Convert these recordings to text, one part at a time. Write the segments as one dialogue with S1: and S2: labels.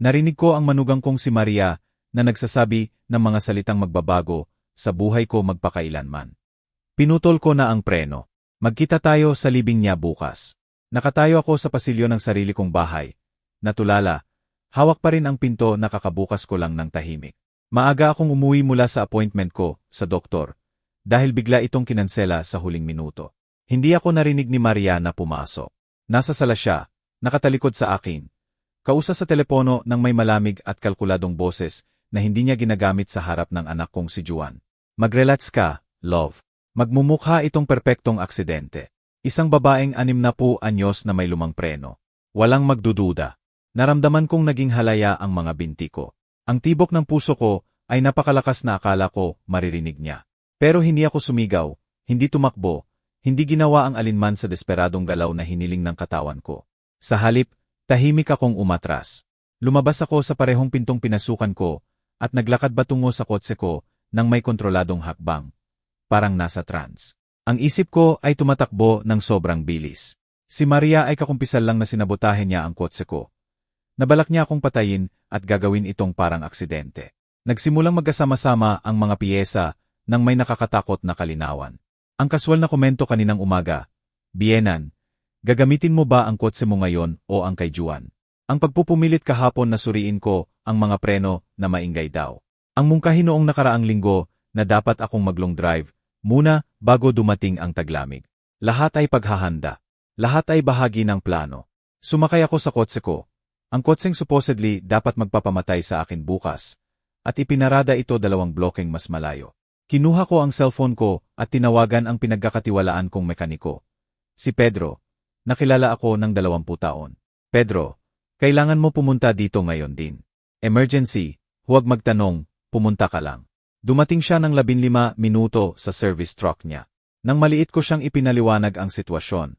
S1: Narinig ko ang manugang kong si Maria na nagsasabi ng mga salitang magbabago sa buhay ko magpakailanman. Pinutol ko na ang preno. Magkita tayo sa libing niya bukas. Nakatayo ako sa pasilyo ng sarili kong bahay. Natulala, hawak pa rin ang pinto na kakabukas ko lang ng tahimik. Maaga akong umuwi mula sa appointment ko sa doktor dahil bigla itong kinansela sa huling minuto. Hindi ako narinig ni Maria na pumasok. Nasa sala siya, nakatalikod sa akin. Kausap sa telepono ng may malamig at kalkuladong boses na hindi niya ginagamit sa harap ng anak kong si Juan. Mag-relax ka, love. Magmumukha itong perpektong aksidente. Isang babaeng 60 anyos na may lumang preno. Walang magdududa. Naramdaman kong naging halaya ang mga binti ko. Ang tibok ng puso ko ay napakalakas na akala ko maririnig niya. Pero hindi ako sumigaw, hindi tumakbo, hindi ginawa ang alinman sa desperadong galaw na hiniling ng katawan ko. Sa halip, tahimik akong umatras. Lumabas ako sa parehong pintong pinasukan ko at naglakad patungo sa kotse ko nang may kontroladong hakbang. Parang nasa trance. Ang isip ko ay tumatakbo ng sobrang bilis. Si Maria ay kakumpisal lang na sinabotahe niya ang kotse ko. Nabalak niya akong patayin at gagawin itong parang aksidente. Nagsimulang magkasama-sama ang mga piyesa nang may nakakatakot na kalinawan. Ang kaswal na komento kaninang umaga, Bienan, gagamitin mo ba ang kotse mo ngayon o ang kay Juan? Ang pagpupumilit kahapon na suriin ko ang mga preno na maingay daw. Ang mungkahi noong nakaraang linggo na dapat akong mag-long drive muna bago dumating ang taglamig. Lahat ay paghahanda. Lahat ay bahagi ng plano. Sumakay ako sa kotse ko. Ang kotseng supposedly dapat magpapamatay sa akin bukas, at ipinarada ito 2 blokeng mas malayo. Kinuha ko ang cellphone ko at tinawagan ang pinagkakatiwalaan kong mekaniko. Si Pedro, nakilala ako ng 20 taon. Pedro, kailangan mo pumunta dito ngayon din. Emergency, huwag magtanong, pumunta ka lang. Dumating siya ng 15 minuto sa service truck niya. Nang maliit ko siyang ipinaliwanag ang sitwasyon,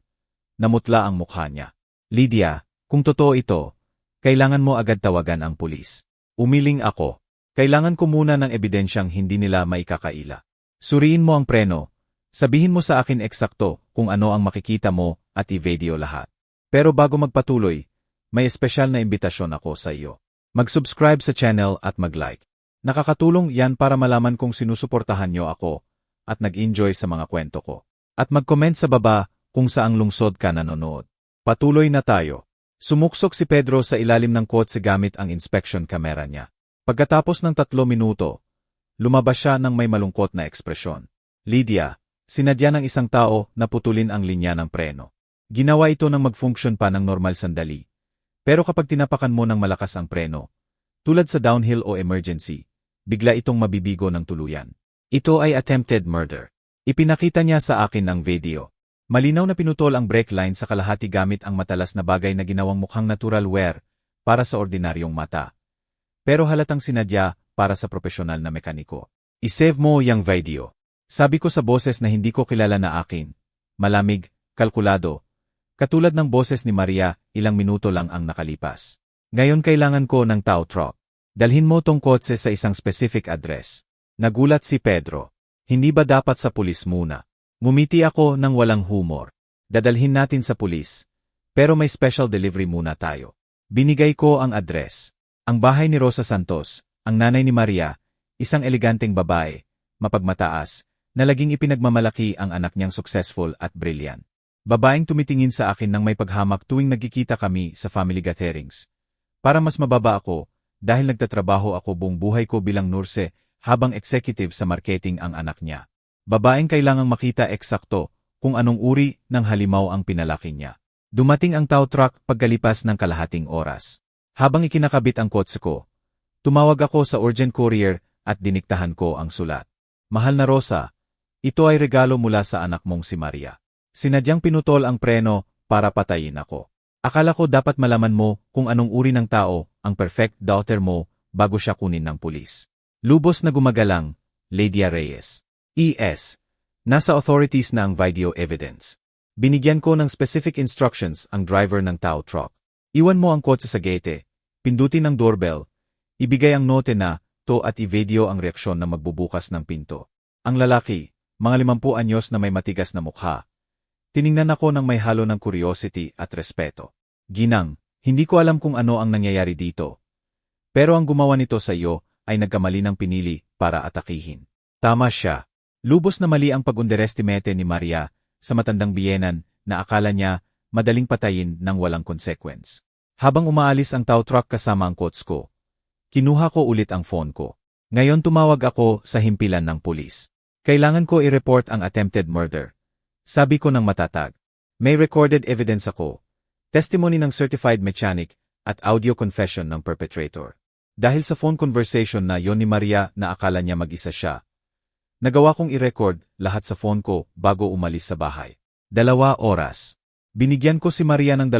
S1: namutla ang mukha niya. Lydia, kung totoo ito, kailangan mo agad tawagan ang pulis. Umiling ako. Kailangan ko muna ng ebidensyang hindi nila maikakaila. Suriin mo ang preno. Sabihin mo sa akin eksakto kung ano ang makikita mo at i-video lahat. Pero bago magpatuloy, may espesyal na imbitasyon ako sa iyo. Mag-subscribe sa channel at mag-like. Nakakatulong yan para malaman kung sinusuportahan niyo ako at nag-enjoy sa mga kwento ko. At mag-comment sa baba kung saang lungsod ka nanonood. Patuloy na tayo. Sumuksok si Pedro sa ilalim ng kotse gamit ang inspection camera niya. Pagkatapos ng 3 minuto, lumabas siya ng may malungkot na ekspresyon. Lydia, sinadya ng isang tao na putulin ang linya ng preno. Ginawa ito nang mag-function pa ng normal sandali. Pero kapag tinapakan mo ng malakas ang preno, tulad sa downhill o emergency, bigla itong mabibigo ng tuluyan. Ito ay attempted murder. Ipinakita niya sa akin ang video. Malinaw na pinutol ang brake line sa kalahati gamit ang matalas na bagay na ginawang mukhang natural wear para sa ordinaryong mata. Pero halatang sinadya para sa profesional na mekaniko. I-save mo yang video. Sabi ko sa boses na hindi ko kilala na akin. Malamig, kalkulado. Katulad ng boses ni Maria, ilang minuto lang ang nakalipas. Ngayon kailangan ko ng tow truck. Dalhin mo tong kotse sa isang specific address. Nagulat si Pedro. Hindi ba dapat sa pulis muna? Ngumiti ako ng walang humor. Dadalhin natin sa pulis. Pero may special delivery muna tayo. Binigay ko ang address. Ang bahay ni Rosa Santos, ang nanay ni Maria, isang eleganteng babae, mapagmataas, na laging ipinagmamalaki ang anak niyang successful at brilliant. Babaeng tumitingin sa akin ng may paghamak tuwing nagkikita kami sa family gatherings. Para mas mababa ako, dahil nagtatrabaho ako buong buhay ko bilang nurse habang executive sa marketing ang anak niya. Babaeng kailangang makita eksakto kung anong uri ng halimaw ang pinalaki niya. Dumating ang tow truck pagkalipas ng kalahating oras. Habang ikinakabit ang kotse ko, tumawag ako sa urgent courier at diniktahan ko ang sulat. Mahal na Rosa, ito ay regalo mula sa anak mong si Maria. Sinadyang pinutol ang preno para patayin ako. Akala ko dapat malaman mo kung anong uri ng tao ang perfect daughter mo bago siya kunin ng pulis. Lubos na gumagalang, Lydia Reyes. E.S. Nasa authorities na ang video evidence. Binigyan ko ng specific instructions ang driver ng tow truck. Iwan mo ang kotse sa gate, pindutin ang doorbell, ibigay ang note na to at i-video ang reaksyon na magbubukas ng pinto. Ang lalaki, mga 50 anyos na may matigas na mukha. Tiningnan ako ng may halo ng curiosity at respeto. Ginang, hindi ko alam kung ano ang nangyayari dito. Pero ang gumawa nito sa iyo ay nagkamali ng pinili para atakihin. Tama siya. Lubos na mali ang pag-underestimate ni Maria sa matandang biyenan na akala niya madaling patayin ng walang consequence. Habang umaalis ang tow truck kasama ang coats ko, kinuha ko ulit ang phone ko. Ngayon tumawag ako sa himpilan ng pulis. Kailangan ko i-report ang attempted murder. Sabi ko ng matatag. May recorded evidence ako, testimony ng certified mechanic at audio confession ng perpetrator. Dahil sa phone conversation na yon ni Maria na akala niya mag-isa siya, nagawa kong i-record lahat sa phone ko bago umalis sa bahay. 2 oras. Binigyan ko si Maria ng 2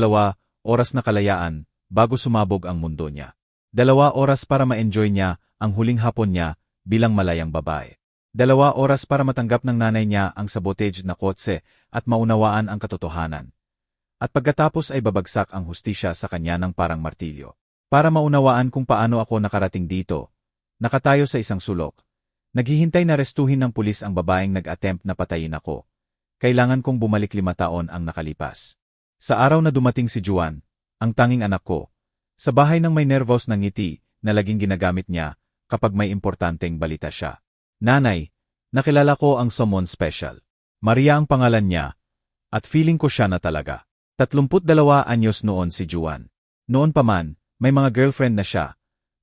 S1: oras na kalayaan bago sumabog ang mundo niya. 2 oras para ma-enjoy niya ang huling hapon niya bilang malayang babae. 2 oras para matanggap ng nanay niya ang sabotage na kotse at maunawaan ang katotohanan. At pagkatapos ay babagsak ang hustisya sa kanya ng parang martilyo. Para maunawaan kung paano ako nakarating dito, nakatayo sa isang sulok. Naghihintay na restuhin ng pulis ang babaeng nag-attempt na patayin ako. Kailangan kong bumalik 5 taon ang nakalipas. Sa araw na dumating si Juan, ang tanging anak ko, sa bahay ng may nervous na ngiti na laging ginagamit niya kapag may importanteng balita siya. Nanay, nakilala ko ang someone special. Maria ang pangalan niya, at feeling ko siya na talaga. 32 anyos noon si Juan. Noon pa man, may mga girlfriend na siya,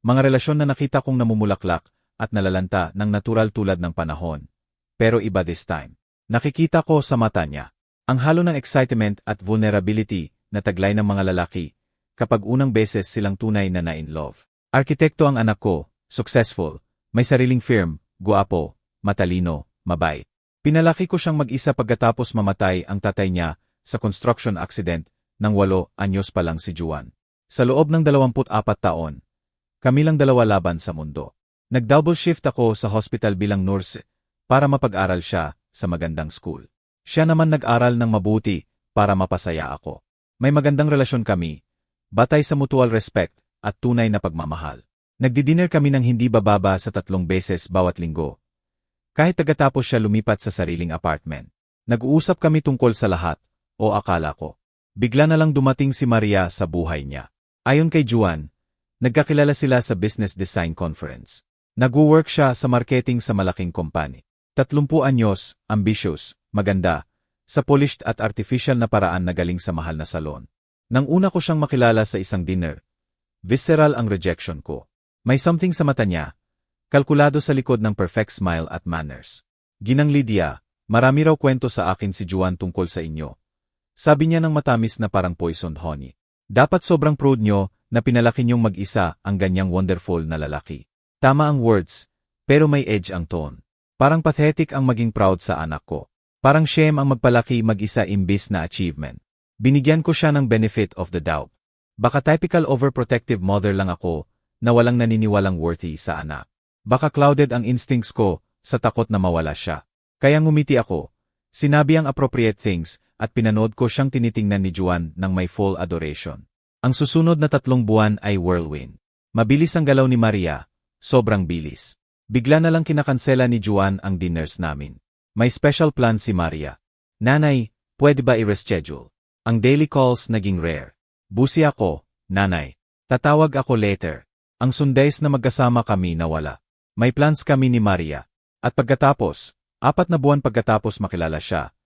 S1: mga relasyon na nakita kong namumulaklak at nalalanta ng natural tulad ng panahon. Pero iba this time. Nakikita ko sa mata niya ang halo ng excitement at vulnerability na taglay ng mga lalaki kapag unang beses silang tunay na na-in love. Arkitekto ang anak ko, successful, may sariling firm, guwapo, matalino, mabait. Pinalaki ko siyang mag-isa pagkatapos mamatay ang tatay niya sa construction accident ng 8 anyos pa lang si Juan. Sa loob ng 24 taon, kami lang 2 laban sa mundo. Nag-double shift ako sa hospital bilang nurse para mapag-aral siya sa magandang school. Siya naman nag-aral ng mabuti para mapasaya ako. May magandang relasyon kami, batay sa mutual respect at tunay na pagmamahal. Nagdi-dinner kami ng hindi bababa sa 3 beses bawat linggo. Kahit tagatapos siya lumipat sa sariling apartment. Nag-uusap kami tungkol sa lahat, o akala ko. Bigla na lang dumating si Maria sa buhay niya. Ayon kay Juan, nagkakilala sila sa business design conference. Nag-work siya sa marketing sa malaking company. 30 anyos, ambitious, maganda, sa polished at artificial na paraan na galing sa mahal na salon. Nang una ko siyang makilala sa isang dinner, visceral ang rejection ko. May something sa mata niya, kalkulado sa likod ng perfect smile at manners. Ginang Lydia, marami raw kwento sa akin si Juan tungkol sa inyo. Sabi niya ng matamis na parang poisoned honey. Dapat sobrang proud nyo na pinalaki niyong mag-isa ang ganyang wonderful na lalaki. Tama ang words, pero may edge ang tone. Parang pathetic ang maging proud sa anak ko. Parang shame ang magpalaki mag-isa imbis na achievement. Binigyan ko siya ng benefit of the doubt. Baka typical overprotective mother lang ako na walang naniniwalang worthy sa anak. Baka clouded ang instincts ko sa takot na mawala siya. Kaya ngumiti ako, sinabi ang appropriate things at pinanood ko siyang tinitingnan ni Juan ng may full adoration. Ang susunod na 3 buwan ay whirlwind. Mabilis ang galaw ni Maria, sobrang bilis. Bigla na lang kinakansela ni Juan ang dinners namin. May special plan si Maria. Nanay, pwede ba i-reschedule? Ang daily calls naging rare. Busi ako, nanay. Tatawag ako later. Ang Sundays na magkasama kami nawala. May plans kami ni Maria. At pagkatapos, 4 na buwan pagkatapos makilala siya,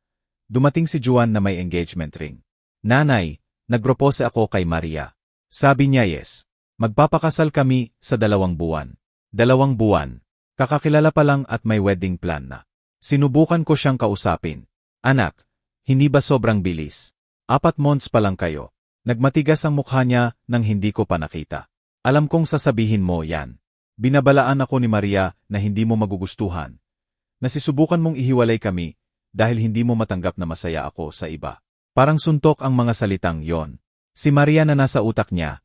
S1: dumating si Juan na may engagement ring. Nanay, nagpropose ako kay Maria. Sabi niya yes. Magpapakasal kami sa 2 buwan. 2 buwan. Kakakilala pa lang at may wedding plan na. Sinubukan ko siyang kausapin. Anak, hindi ba sobrang bilis? 4 months pa lang kayo. Nagmatigas ang mukha niya nang hindi ko pa nakita. Alam kong sasabihin mo yan. Binabalaan ako ni Maria na hindi mo magugustuhan. Nasisubukan mong ihiwalay kami dahil hindi mo matanggap na masaya ako sa iba. Parang suntok ang mga salitang yon. Si Maria na nasa utak niya,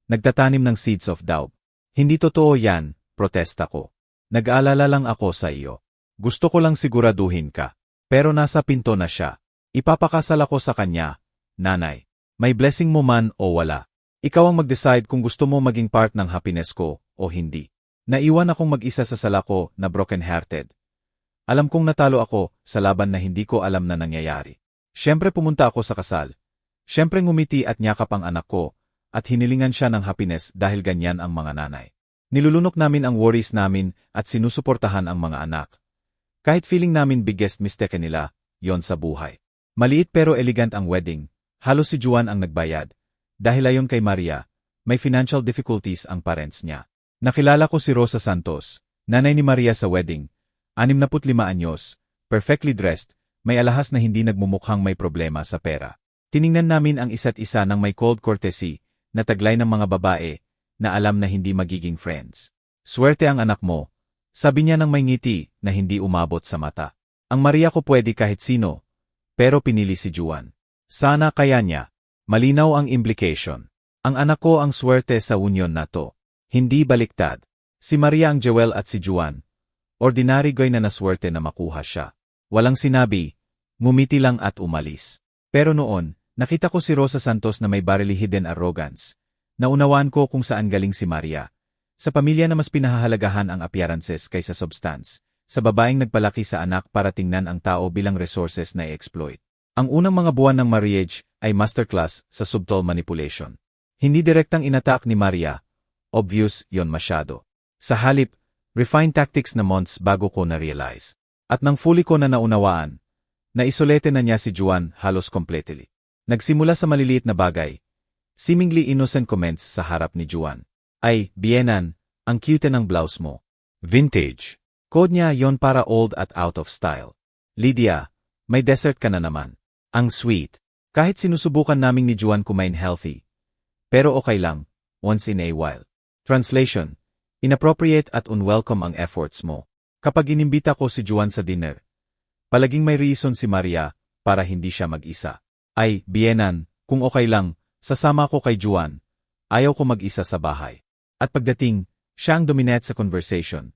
S1: nagtatanim ng seeds of doubt. Hindi totoo yan, protesta ko. Nag-aalala lang ako sa iyo. Gusto ko lang siguraduhin ka. Pero nasa pinto na siya. Ipapakasal ako sa kanya, nanay. May blessing mo man o wala. Ikaw ang mag-decide kung gusto mo maging part ng happiness ko o hindi. Naiwan akong mag-isa sa sala ko na broken-hearted. Alam kong natalo ako sa laban na hindi ko alam na nangyayari. Siyempre pumunta ako sa kasal. Siyempre ngumiti at nyakap ang anak ko, at hinilingan siya ng happiness dahil ganyan ang mga nanay. Nilulunok namin ang worries namin at sinusuportahan ang mga anak. Kahit feeling namin biggest mistake nila, yon sa buhay. Maliit pero elegant ang wedding, halos si Juan ang nagbayad. Dahil ayon kay Maria, may financial difficulties ang parents niya. Nakilala ko si Rosa Santos, nanay ni Maria sa wedding, 65 anyos, perfectly dressed, may alahas na hindi nagmumukhang may problema sa pera. Tiningnan namin ang isa't isa ng may cold courtesy, na taglay ng mga babae, na alam na hindi magiging friends. Swerte ang anak mo, sabi niya ng may ngiti na hindi umabot sa mata. Ang Maria ko pwede kahit sino, pero pinili si Juan. Sana kaya niya. Malinaw ang implication. Ang anak ko ang swerte sa union na to. Hindi baliktad. Si Maria ang jewel at si Juan. Ordinary guy na naswerte na makuha siya. Walang sinabi, ngumiti lang at umalis. Pero noon, nakita ko si Rosa Santos na may barely hidden arrogance. Naunawaan ko kung saan galing si Maria. Sa pamilya na mas pinahahalagahan ang appearances kaysa substance. Sa babaeng nagpalaki sa anak para tingnan ang tao bilang resources na i-exploit. Ang unang mga buwan ng marriage ay masterclass sa subtle manipulation. Hindi direktang inattack ni Maria. Obvious yon masyado. Sa halip, refined tactics na months bago ko na-realize. At nang fully ko na naunawaan, naisolete na niya si Juan halos completely. Nagsimula sa maliliit na bagay, seemingly innocent comments sa harap ni Juan. Ay, Bienan, ang cute ng blouse mo. Vintage. Code niya yon para old at out of style. Lydia, may dessert ka na naman. Ang sweet. Kahit sinusubukan naming ni Juan kumain healthy. Pero okay lang, once in a while. Translation. Inappropriate at unwelcome ang efforts mo. Kapag inimbita ko si Juan sa dinner, palaging may reason si Maria para hindi siya mag-isa. Ay, Bienan, kung okay lang, sasama ko kay Juan. Ayaw ko mag-isa sa bahay. At pagdating, siya ang dominate sa conversation.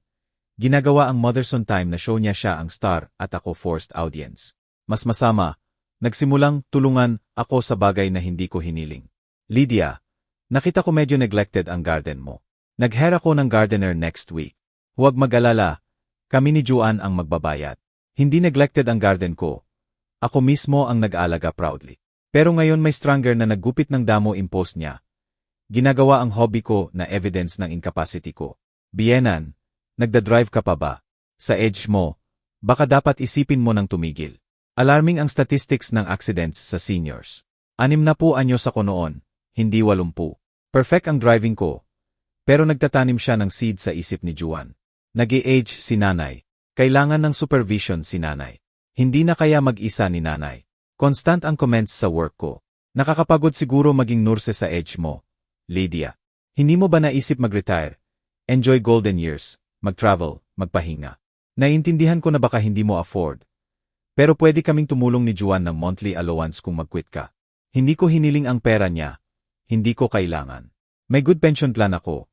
S1: Ginagawa ang mother-son time na show niya siya ang star at ako forced audience. Mas masama, nagsimulang tulungan ako sa bagay na hindi ko hiniling. Lydia, nakita ko medyo neglected ang garden mo. Nag-hire ako ng gardener next week. Huwag mag-alala, kami ni Juan ang magbabayad. Hindi neglected ang garden ko. Ako mismo ang nag-aalaga proudly. Pero ngayon may stronger na naggupit ng damo impose niya. Ginagawa ang hobby ko na evidence ng incapacity ko. Bienan, nagdadrive ka pa ba? Sa edge mo, baka dapat isipin mo ng tumigil. Alarming ang statistics ng accidents sa seniors. 60 anyos ako noon, hindi 80. Perfect ang driving ko. Pero nagtatanim siya ng seed sa isip ni Juan. Nag-i-age si nanay. Kailangan ng supervision si nanay. Hindi na kaya mag-isa ni nanay. Constant ang comments sa work ko. Nakakapagod siguro maging nurse sa edge mo. Lydia, hindi mo ba naisip mag-retire? Enjoy golden years, mag-travel, magpahinga. Naiintindihan ko na baka hindi mo afford. Pero pwede kaming tumulong ni Juan ng monthly allowance kung mag-quit ka. Hindi ko hiniling ang pera niya. Hindi ko kailangan. May good pension plan ako.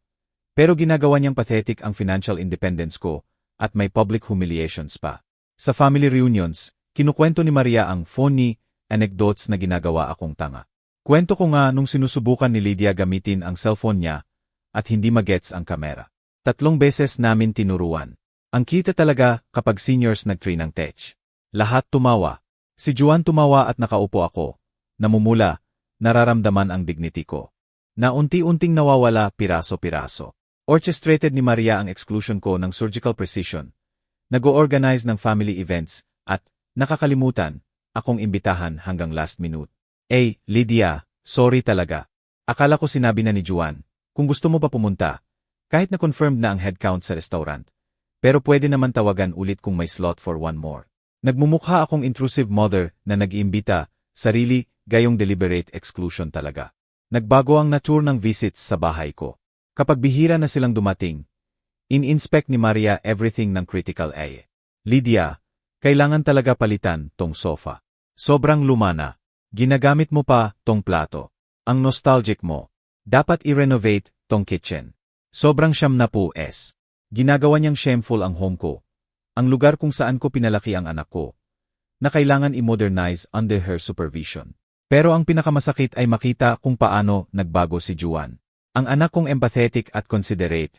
S1: Pero ginagawa niyang pathetic ang financial independence ko at may public humiliations pa. Sa family reunions, kinukwento ni Maria ang phony anecdotes na ginagawa akong tanga. Kwento ko nga nung sinusubukan ni Lydia gamitin ang cellphone niya at hindi magets ang kamera. 3 beses namin tinuruan. Ang kita talaga kapag seniors nag-train ng tech. Lahat tumawa. Si Juan tumawa at nakaupo ako. Namumula, nararamdaman ang dignity ko. Na unti-unting nawawala piraso-piraso. Orchestrated ni Maria ang exclusion ko ng surgical precision. Nag-o-organize ng family events at, nakakalimutan, akong imbitahan hanggang last minute. Lydia, sorry talaga. Akala ko sinabi na ni Juan, kung gusto mo pa pumunta, kahit na-confirmed na ang headcount sa restaurant. Pero pwede naman tawagan ulit kung may slot for one more. Nagmumukha akong intrusive mother na nag-iimbita, sarili, gayong deliberate exclusion talaga. Nagbago ang nature ng visits sa bahay ko. Kapag bihira na silang dumating, in-inspect ni Maria everything ng critical A. Lydia, kailangan talaga palitan tong sofa. Sobrang luma na. Ginagamit mo pa tong plato. Ang nostalgic mo. Dapat i-renovate tong kitchen. Sobrang siyam na po es. Ginagawa niyang shameful ang home ko. Ang lugar kung saan ko pinalaki ang anak ko. Na kailangan i-modernize under her supervision. Pero ang pinakamasakit ay makita kung paano nagbago si Juan. Ang anak kong empathetic at considerate.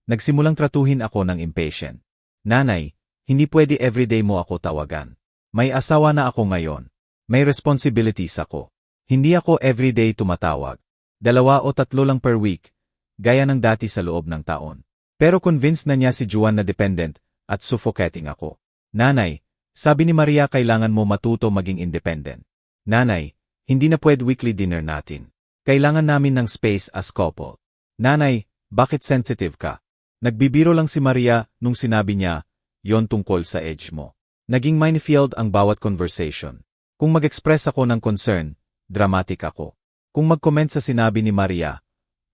S1: Nagsimulang tratuhin ako ng impatient. Nanay, hindi pwede everyday mo ako tawagan. May asawa na ako ngayon. May responsibilities ako. Hindi ako everyday tumatawag. 2 o 3 lang per week, gaya ng dati sa loob ng taon. Pero convinced na niya si Juan na dependent at suffocating ako. Nanay, sabi ni Maria kailangan mo matuto maging independent. Nanay, hindi na pwede weekly dinner natin. Kailangan namin ng space as couple. Nanay, bakit sensitive ka? Nagbibiro lang si Maria nung sinabi niya, yon tungkol sa age mo. Naging minefield ang bawat conversation. Kung mag-express ako ng concern, dramatic ako. Kung mag-comment sa sinabi ni Maria,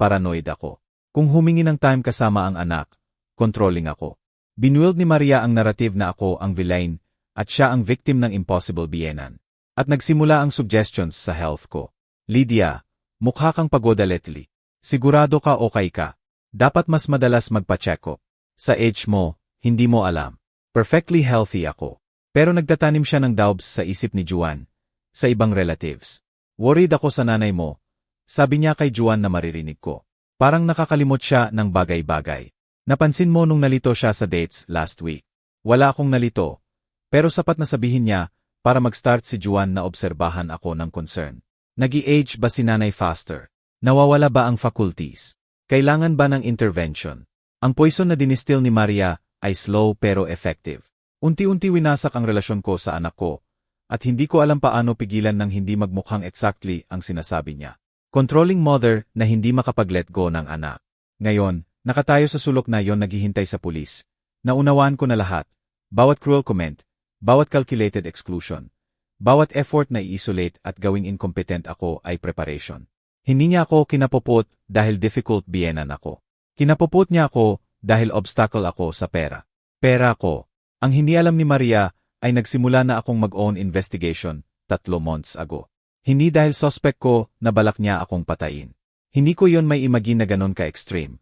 S1: paranoid ako. Kung humingi ng time kasama ang anak, controlling ako. Binuild ni Maria ang narrative na ako ang villain at siya ang victim ng impossible biyenan. At nagsimula ang suggestions sa health ko. Lydia, mukha kang pagoda lately. Sigurado ka okay ka. Dapat mas madalas magpa-check up. Sa age mo, hindi mo alam. Perfectly healthy ako. Pero nagtatanim siya ng doubts sa isip ni Juan, sa ibang relatives. Worried ako sa nanay mo. Sabi niya kay Juan na maririnig ko. Parang nakakalimot siya ng bagay-bagay. Napansin mo nung nalito siya sa dates last week. Wala akong nalito. Pero sapat na sabihin niya para mag-start si Juan na obserbahan ako ng concern. Nag-i-age ba si nanay faster? Nawawala ba ang faculties? Kailangan ba ng intervention? Ang poison na dinistil ni Maria ay slow pero effective. Unti-unti winasak ang relasyon ko sa anak ko, at hindi ko alam paano pigilan ng hindi magmukhang exactly ang sinasabi niya. Controlling mother na hindi makapag-let go ng anak. Ngayon, nakatayo sa sulok na yon naghihintay sa pulis. Naunawaan ko na lahat. Bawat cruel comment, bawat calculated exclusion, bawat effort na i-isolate at gawing incompetent ako ay preparation. Hindi niya ako kinapupot dahil difficult biyenan ako. Kinapupot niya ako dahil obstacle ako sa pera. Pera ko. Ang hindi alam ni Maria ay nagsimula na akong mag-own investigation 3 months ago. Hindi dahil suspect ko na balak niya akong patayin. Hindi ko yon may imagine na ganon ka-extreme.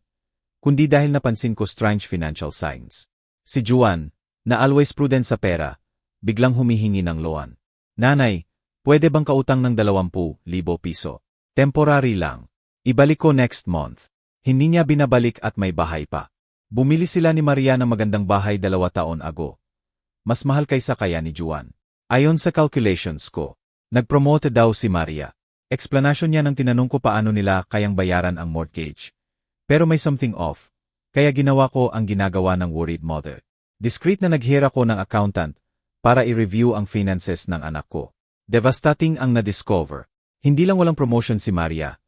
S1: Kundi dahil napansin ko strange financial signs. Si Juan, na always prudent sa pera, biglang humihingi ng loan. Nanay, pwede bang kautang ng 20,000 piso? Temporary lang. Ibalik ko next month. Hindi niya binabalik at may bahay pa. Bumili sila ni Maria ng magandang bahay 2 taon ago. Mas mahal kaysa kaya ni Juan. Ayon sa calculations ko, nagpromote daw si Maria. Explanation niya nang tinanong ko paano nila kayang bayaran ang mortgage. Pero may something off, kaya ginawa ko ang ginagawa ng worried mother. Discreet na naghira ko ng accountant para i-review ang finances ng anak ko. Devastating ang na-discover. Hindi lang walang promotion si Maria.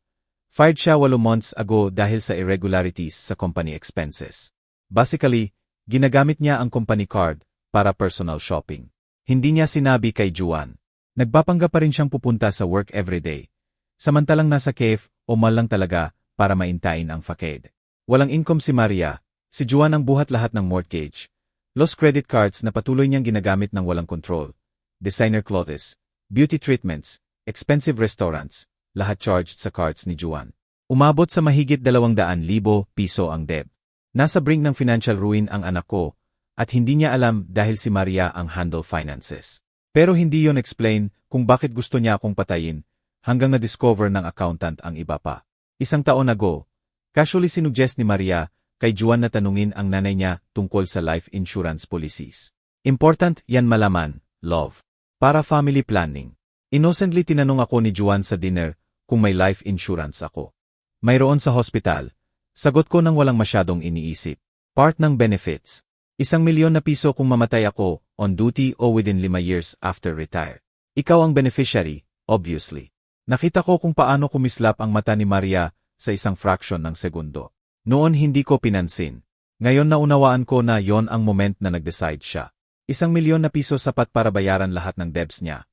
S1: Fired siya 8 months ago dahil sa irregularities sa company expenses. Basically, ginagamit niya ang company card para personal shopping. Hindi niya sinabi kay Juan. Nagpapanggap pa rin siyang pupunta sa work everyday. Samantalang nasa cave o mall lang talaga para maintain ang facade. Walang income si Maria. Si Juan ang buhat lahat ng mortgage. Lost credit cards na patuloy niyang ginagamit ng walang control. Designer clothes, beauty treatments, expensive restaurants. Lahat charged sa cards ni Juan. Umabot sa mahigit 200,000 piso ang debt. Nasa brink ng financial ruin ang anak ko, at hindi niya alam dahil si Maria ang handle finances. Pero hindi yon explain kung bakit gusto niya akong patayin, hanggang na-discover ng accountant ang iba pa. 1 taon ago, casually sinuggest ni Maria kay Juan na tanungin ang nanay niya tungkol sa life insurance policies. Important yan malaman, love. Para family planning. Innocently tinanong ako ni Juan sa dinner kung may life insurance ako. Mayroon sa hospital. Sagot ko nang walang masyadong iniisip. Part ng benefits. 1,000,000 na piso kung mamatay ako, on duty o within 5 years after retire. Ikaw ang beneficiary, obviously. Nakita ko kung paano kumislap ang mata ni Maria sa isang fraction ng segundo. Noon hindi ko pinansin. Ngayon naunawaan ko na yon ang moment na nag-decide siya. 1,000,000 na piso sapat para bayaran lahat ng debts niya.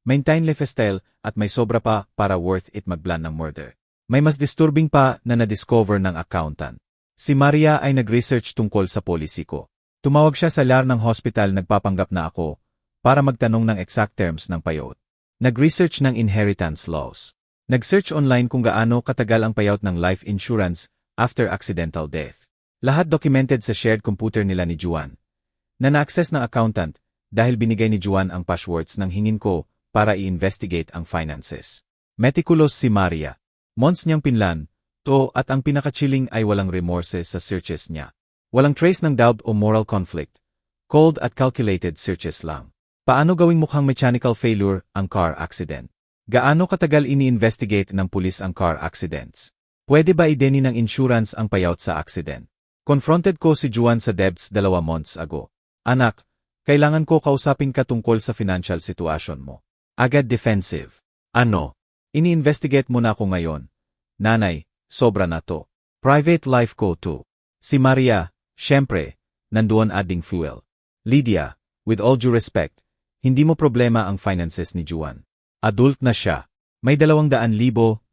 S1: Maintain lifestyle at may sobra pa para worth it magplan ng murder. May mas disturbing pa na na-discover ng accountant. Si Maria ay nag-research tungkol sa policy ko. Tumawag siya sa LAR ng hospital nagpapanggap na ako para magtanong ng exact terms ng payout. Nag-research ng inheritance laws. Nag-search online kung gaano katagal ang payout ng life insurance after accidental death. Lahat documented sa shared computer nila ni Juan. Na na-access ng accountant dahil binigay ni Juan ang passwords ng hingin ko para i-investigate ang finances. Meticulous si Maria. Months niyang pinlan, at ang pinaka-chilling ay walang remorse sa searches niya. Walang trace ng doubt o moral conflict. Cold at calculated searches lang. Paano gawing mukhang mechanical failure ang car accident? Gaano katagal ini-investigate ng pulis ang car accidents? Pwede ba ideni ng insurance ang payout sa accident? Confronted ko si Juan sa debts 2 months ago. Anak, kailangan ko kausapin ka tungkol sa financial situation mo. Agad defensive. Ano? Ini-investigate mo na ako ngayon. Nanay, sobra na to. Private life ko too. Si Maria, syempre, nandoon adding fuel. Lydia, with all due respect, hindi mo problema ang finances ni Juan. Adult na siya. May 200,000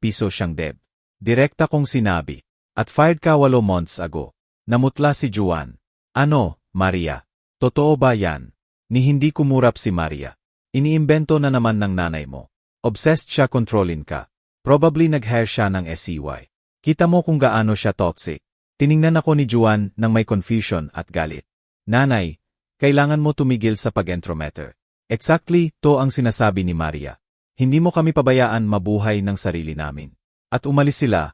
S1: piso siyang debt. Direkta kong sinabi. At fired ka 8 months ago. Namutla si Juan. Ano, Maria? Totoo ba yan? Ni hindi kumurap si Maria. Iniimbento na naman ng nanay mo. Obsessed siya kontrolin ka. Probably nag-hire siya ng SCY. Kita mo kung gaano siya toxic. Tiningnan ako ni Juan nang may confusion at galit. Nanay, kailangan mo tumigil sa pag-entrometer. Exactly, to ang sinasabi ni Maria. Hindi mo kami pabayaan mabuhay ng sarili namin. At umalis sila.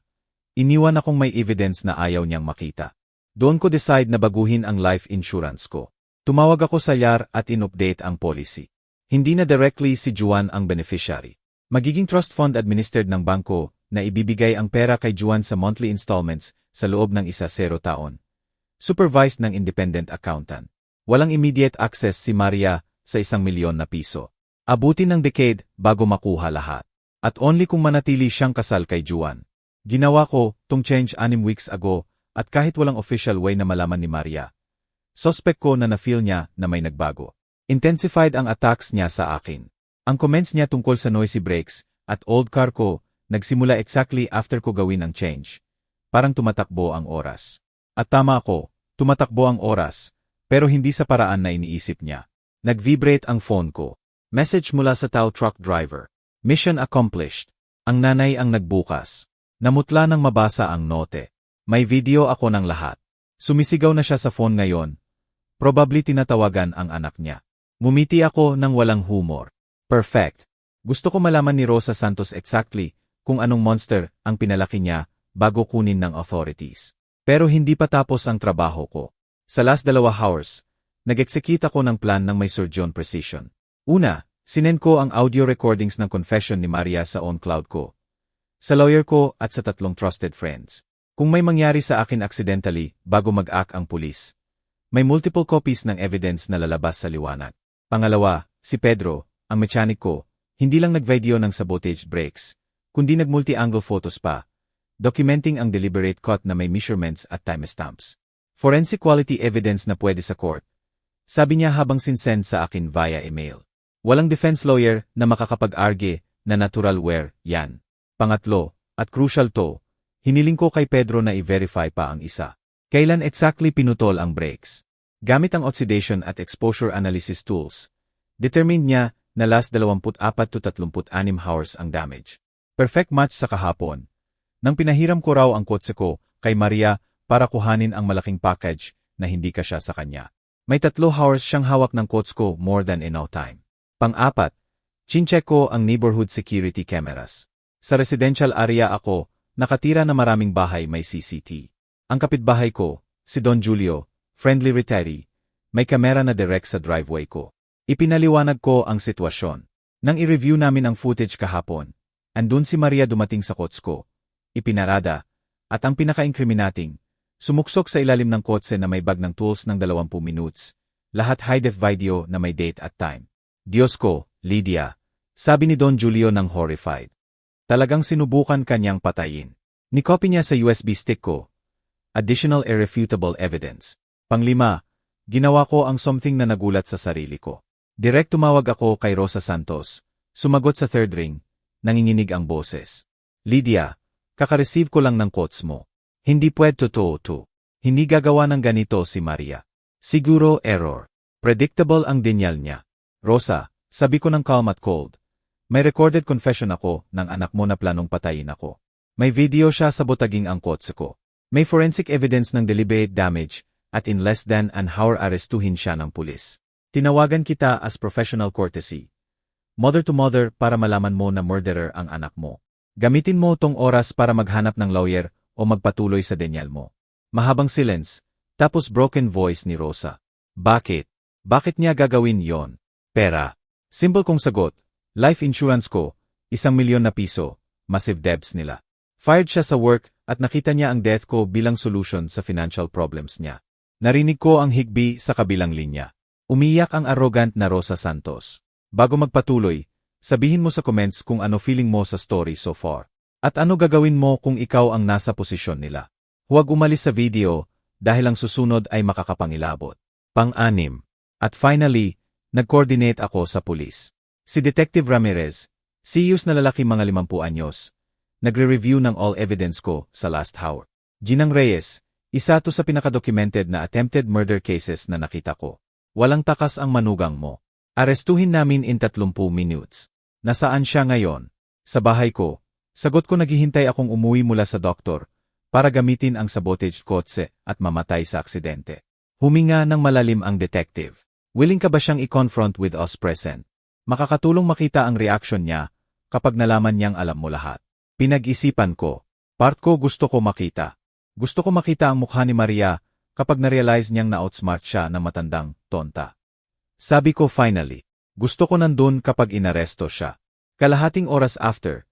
S1: Iniwan akong may evidence na ayaw niyang makita. Doon ko decide na baguhin ang life insurance ko. Tumawag ako sa YAR at in-update ang policy. Hindi na directly si Juan ang beneficiary. Magiging trust fund administered ng bangko na ibibigay ang pera kay Juan sa monthly installments sa loob ng 10 taon. Supervised ng independent accountant. Walang immediate access si Maria sa 1,000,000 na piso. Abutin ng decade bago makuha lahat. At only kung manatili siyang kasal kay Juan. Ginawa ko tong change 6 weeks ago at kahit walang official way na malaman ni Maria. Suspect ko na na-feel niya na may nagbago. Intensified ang attacks niya sa akin. Ang comments niya tungkol sa noisy brakes at old car ko nagsimula exactly after ko gawin ang change. Parang tumatakbo ang oras. At tama ako, tumatakbo ang oras, pero hindi sa paraan na iniisip niya. Nag-vibrate ang phone ko. Message mula sa tow truck driver. Mission accomplished. Ang nanay ang nagbukas. Namutla nang mabasa ang note. May video ako ng lahat. Sumisigaw na siya sa phone ngayon. Probably tinatawagan ang anak niya. Mumiti ako ng walang humor. Perfect. Gusto ko malaman ni Rosa Santos exactly kung anong monster ang pinalaki niya bago kunin ng authorities. Pero hindi pa tapos ang trabaho ko. Sa last 2 hours, nag-execute ako ng plan ng may surgeon precision. Una, sinend ko ang audio recordings ng confession ni Maria sa OnCloud ko. Sa lawyer ko at sa 3 trusted friends. Kung may mangyari sa akin accidentally bago mag-act ang pulis, may multiple copies ng evidence na lalabas sa liwanag. Pangalawa, si Pedro, ang mechanic ko, hindi lang nag-video ng sabotage brakes, kundi nag-multi-angle photos pa, documenting ang deliberate cut na may measurements at timestamps. Forensic quality evidence na pwede sa court. Sabi niya habang sinsend sa akin via email. Walang defense lawyer na makakapag-argue na natural wear yan. Pangatlo, at crucial to, hiniling ko kay Pedro na i-verify pa ang isa. Kailan exactly pinutol ang brakes? Gamit ang oxidation at exposure analysis tools, determined niya na last 24 to 36 hours ang damage. Perfect match sa kahapon. Nang pinahiram ko raw ang kotse ko kay Maria para kuhanin ang malaking package na hindi kasya sa kanya. May 3 hours siyang hawak ng kotse ko more than enough time. Pang-apat, chincheck ko ang neighborhood security cameras. Sa residential area ako, nakatira na maraming bahay may CCT. Ang kapitbahay ko, si Don Julio, friendly retiree, may kamera na direct sa driveway ko. Ipinaliwanag ko ang sitwasyon. Nang i-review namin ang footage kahapon, andun si Maria dumating sa kotse ko, ipinarada, at ang pinaka-incriminating, sumuksok sa ilalim ng kotse na may bag ng tools ng 20 minutes, lahat high-def video na may date at time. Diyos ko, Lydia, sabi ni Don Julio nang horrified. Talagang sinubukan kanyang patayin. Nikopy niya sa USB stick ko. Additional irrefutable evidence. Panglima, ginawa ko ang something na nagulat sa sarili ko. Direct tumawag ako kay Rosa Santos. Sumagot sa third ring, nanginginig ang boses. Lydia, kaka-receive ko lang ng quotes mo. Hindi pwede totoo. Hindi gagawa ng ganito si Maria. Siguro error. Predictable ang denial niya. Rosa, sabi ko ng calm at cold. May recorded confession ako ng anak mo na planong patayin ako. May video siya sabotaging ang kotse ko. May forensic evidence ng deliberate damage at in less than an hour arestuhin siya ng pulis. Tinawagan kita as professional courtesy. Mother to mother para malaman mo na murderer ang anak mo. Gamitin mo tong oras para maghanap ng lawyer o magpatuloy sa denial mo. Mahabang silence, tapos broken voice ni Rosa. Bakit? Bakit niya gagawin yon? Pera. Simple kong sagot. Life insurance ko, 1 milyon na piso, massive debts nila. Fired siya sa work at nakita niya ang death ko bilang solution sa financial problems niya. Narinig ko ang higbi sa kabilang linya. Umiyak ang arrogant na Rosa Santos. Bago magpatuloy, sabihin mo sa comments kung ano feeling mo sa story so far. At ano gagawin mo kung ikaw ang nasa posisyon nila. Huwag umalis sa video dahil ang susunod ay makakapangilabot. Pang-anim. At finally, nag-coordinate ako sa pulis. Si Detective Ramirez, siyos na lalaki mga 50 anyos, nagre-review ng all evidence ko sa last hour. Ginang Reyes, isa to sa pinakadocumented na attempted murder cases na nakita ko. Walang takas ang manugang mo. Arestuhin namin in 30 minutes. Nasaan siya ngayon? Sa bahay ko. Sagot ko naghihintay akong umuwi mula sa doktor para gamitin ang sabotage kotse at mamatay sa aksidente. Huminga ng malalim ang detective. Willing ka ba siyang i-confront with us present? Makakatulong makita ang reaction niya kapag nalaman niyang alam mo lahat. Pinag-isipan ko. Part ko gusto ko makita. Gusto ko makita ang mukha ni Maria kapag na-realize niyang na-outsmart siya ng matandang tonta. Sabi ko finally, gusto ko nandun kapag inaresto siya. Kalahating oras after,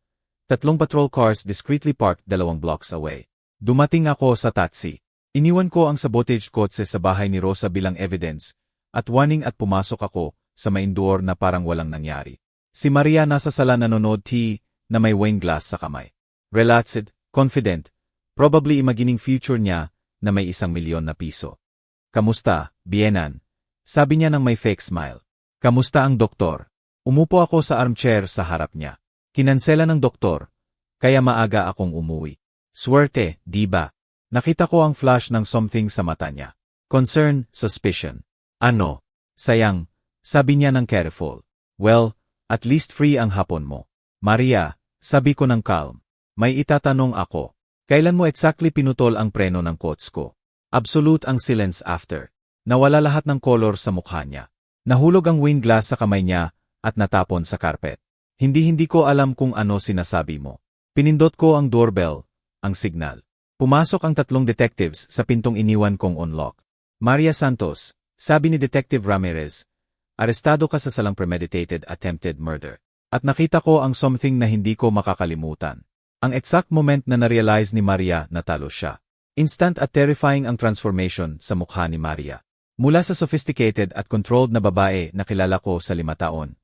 S1: 3 patrol cars discreetly parked 2 blocks away. Dumating ako sa taxi. Iniwan ko ang sabotage kotse sa bahay ni Rosa bilang evidence at warning at pumasok ako sa main door na parang walang nangyari. Si Maria nasa sala nanonood na may wine glass sa kamay. Relaxed, confident, probably imagining future niya na may 1 milyon na piso. Kamusta, Bienan? Sabi niya nang may fake smile. Kamusta ang doktor? Umupo ako sa armchair sa harap niya. Kinansela ng doktor, kaya maaga akong umuwi. Swerte, di ba? Nakita ko ang flash ng something sa mata niya. Concern, suspicion. Ano? Sayang, sabi niya ng careful. Well, at least free ang hapon mo. Maria, sabi ko ng calm. May itatanong ako. Kailan mo exactly pinutol ang preno ng quotes ko? Absolute ang silence after. Nawala lahat ng color sa mukha niya. Nahulog ang wine glass sa kamay niya at natapon sa carpet. Hindi ko alam kung ano sinasabi mo. Pinindot ko ang doorbell, ang signal. Pumasok ang 3 detectives sa pintong iniwan kong unlock. Maria Santos, sabi ni Detective Ramirez, arestado ka sa salang premeditated attempted murder. At nakita ko ang something na hindi ko makakalimutan. Ang exact moment na na-realize ni Maria na talo siya. Instant at terrifying ang transformation sa mukha ni Maria. Mula sa sophisticated at controlled na babae na kilala ko sa 5 taon.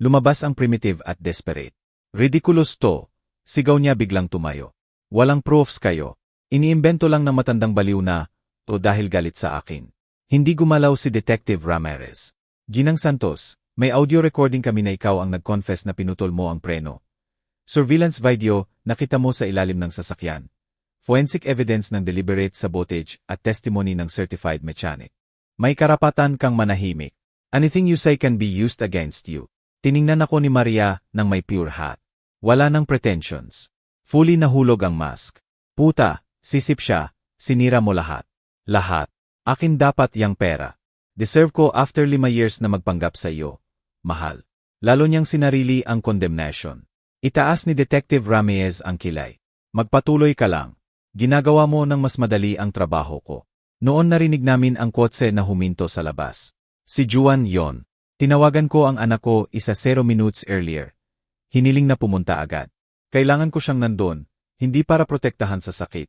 S1: Lumabas ang primitive at desperate. Ridiculous to, sigaw niya biglang tumayo. Walang proofs kayo. Iniimbento lang ng matandang baliw na, o dahil galit sa akin. Hindi gumalaw si Detective Ramirez. Ginang Santos, may audio recording kami na ikaw ang nag-confess na pinutol mo ang preno. Surveillance video, nakita mo sa ilalim ng sasakyan. Forensic evidence ng deliberate sabotage at testimony ng certified mechanic. May karapatan kang manahimik. Anything you say can be used against you. Tiningnan ako ni Maria nang may pure hat. Wala nang pretensions. Fully nahulog ang mask. Puta, sisip siya, sinira mo lahat. Lahat. Akin dapat yang pera. Deserve ko after 5 years na magpanggap sa iyo. Mahal. Lalo niyang sinarili ang condemnation. Itaas ni Detective Ramirez ang kilay. Magpatuloy ka lang. Ginagawa mo ng mas madali ang trabaho ko. Noon narinig namin ang kotse na huminto sa labas. Si Juan yon. Tinawagan ko ang anak ko 0 minutes earlier. Hiniling na pumunta agad. Kailangan ko siyang nandun, hindi para protektahan sa sakit,